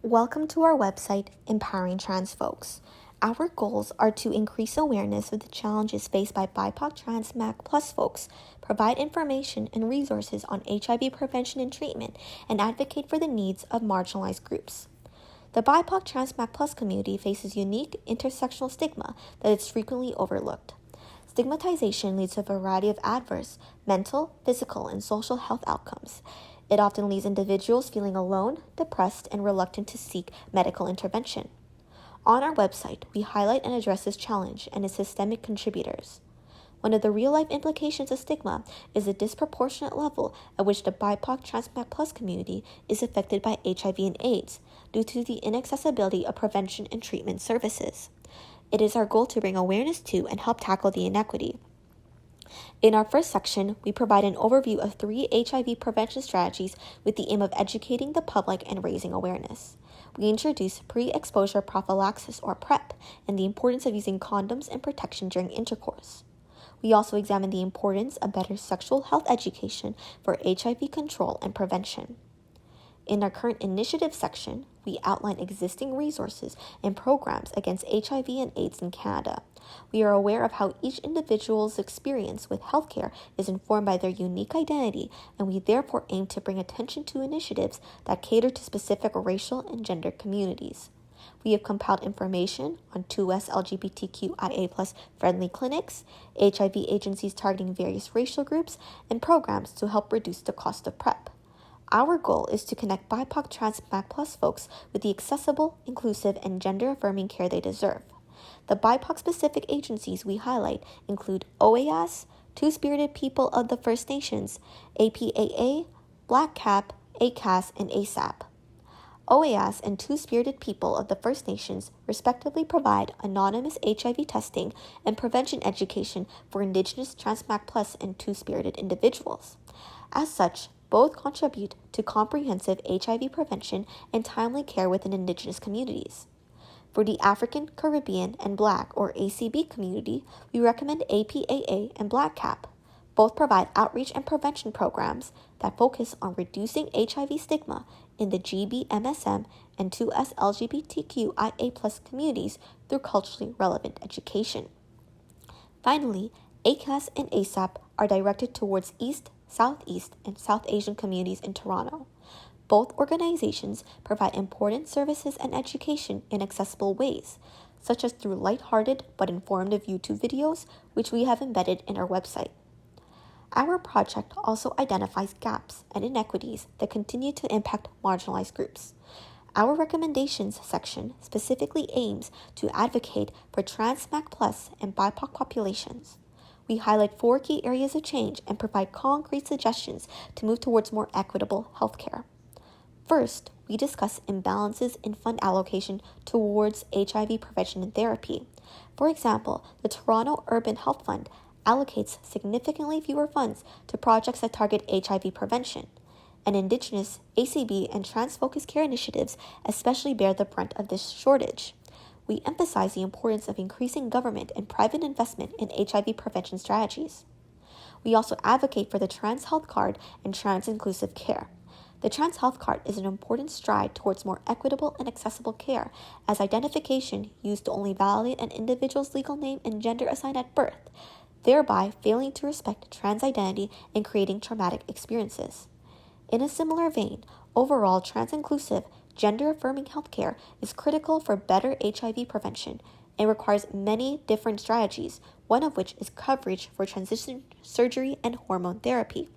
Welcome to our website, Empowering Trans Folks. Our goals are to increase awareness of the challenges faced by BIPOC Trans MAC Plus folks, provide information and resources on HIV prevention and treatment, and advocate for the needs of marginalized groups. The BIPOC Trans MAC Plus community faces unique intersectional stigma that is frequently overlooked. Stigmatization leads to a variety of adverse mental, physical, and social health outcomes. It often leaves individuals feeling alone, depressed, and reluctant to seek medical intervention. On our website, we highlight and address this challenge and its systemic contributors. One of the real-life implications of stigma is the disproportionate level at which the BIPOC Trans MAC Plus community is affected by HIV and AIDS due to the inaccessibility of prevention and treatment services. It is our goal to bring awareness to and help tackle the inequity. In our first section, we provide an overview of 3 HIV prevention strategies with the aim of educating the public and raising awareness. We introduce pre-exposure prophylaxis, or PrEP, and the importance of using condoms and protection during intercourse. We also examine the importance of better sexual health education for HIV control and prevention. In our current initiative section, we outline existing resources and programs against HIV and AIDS in Canada. We are aware of how each individual's experience with healthcare is informed by their unique identity, and we therefore aim to bring attention to initiatives that cater to specific racial and gender communities. We have compiled information on 2S LGBTQIA+ friendly clinics, HIV agencies targeting various racial groups, and programs to help reduce the cost of PrEP. Our goal is to connect BIPOC Trans MAC Plus folks with the accessible, inclusive, and gender-affirming care they deserve. The BIPOC-specific agencies we highlight include OAS, Two-Spirited People of the First Nations, APAA, Black CAP, ACAS, and ASAP. OAS and Two-Spirited People of the First Nations respectively provide anonymous HIV testing and prevention education for Indigenous Trans MAC Plus and Two-Spirited individuals. As such, both contribute to comprehensive HIV prevention and timely care within Indigenous communities. For the African, Caribbean, and Black, or ACB community, we recommend APAA and Black CAP. Both provide outreach and prevention programs that focus on reducing HIV stigma in the GBMSM and 2S LGBTQIA+ communities through culturally relevant education. Finally, ACAS and ASAP are directed towards East, Southeast, and South Asian communities in Toronto. Both organizations provide important services and education in accessible ways, such as through lighthearted but informative YouTube videos, which we have embedded in our website. Our project also identifies gaps and inequities that continue to impact marginalized groups. Our recommendations section specifically aims to advocate for Trans MAC Plus and BIPOC populations. We highlight 4 key areas of change and provide concrete suggestions to move towards more equitable healthcare. First, we discuss imbalances in fund allocation towards HIV prevention and therapy. For example, the Toronto Urban Health Fund allocates significantly fewer funds to projects that target HIV prevention, and Indigenous, ACB, and trans-focused care initiatives especially bear the brunt of this shortage. We emphasize the importance of increasing government and private investment in HIV prevention strategies. We also advocate for the Trans Health Card and trans-inclusive care. The Trans Health Card is an important stride towards more equitable and accessible care, as identification used to only validate an individual's legal name and gender assigned at birth, thereby failing to respect trans identity and creating traumatic experiences. In a similar vein, overall trans-inclusive, gender-affirming healthcare is critical for better HIV prevention and requires many different strategies, one of which is coverage for transition surgery and hormone therapy.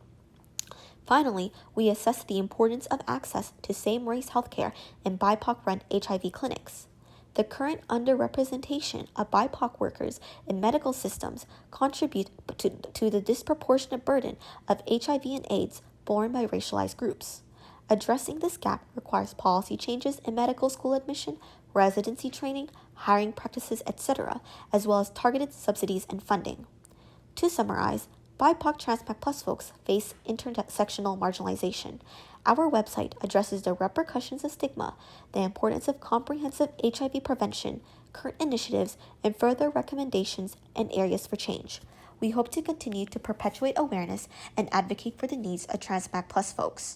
Finally, we assess the importance of access to same-race healthcare in BIPOC-run HIV clinics. The current underrepresentation of BIPOC workers in medical systems contribute to the disproportionate burden of HIV and AIDS borne by racialized groups. Addressing this gap requires policy changes in medical school admission, residency training, hiring practices, etc., as well as targeted subsidies and funding. To summarize, BIPOC Trans MAC Plus folks face intersectional marginalization. Our website addresses the repercussions of stigma, the importance of comprehensive HIV prevention, current initiatives, and further recommendations and areas for change. We hope to continue to perpetuate awareness and advocate for the needs of Trans MAC Plus folks.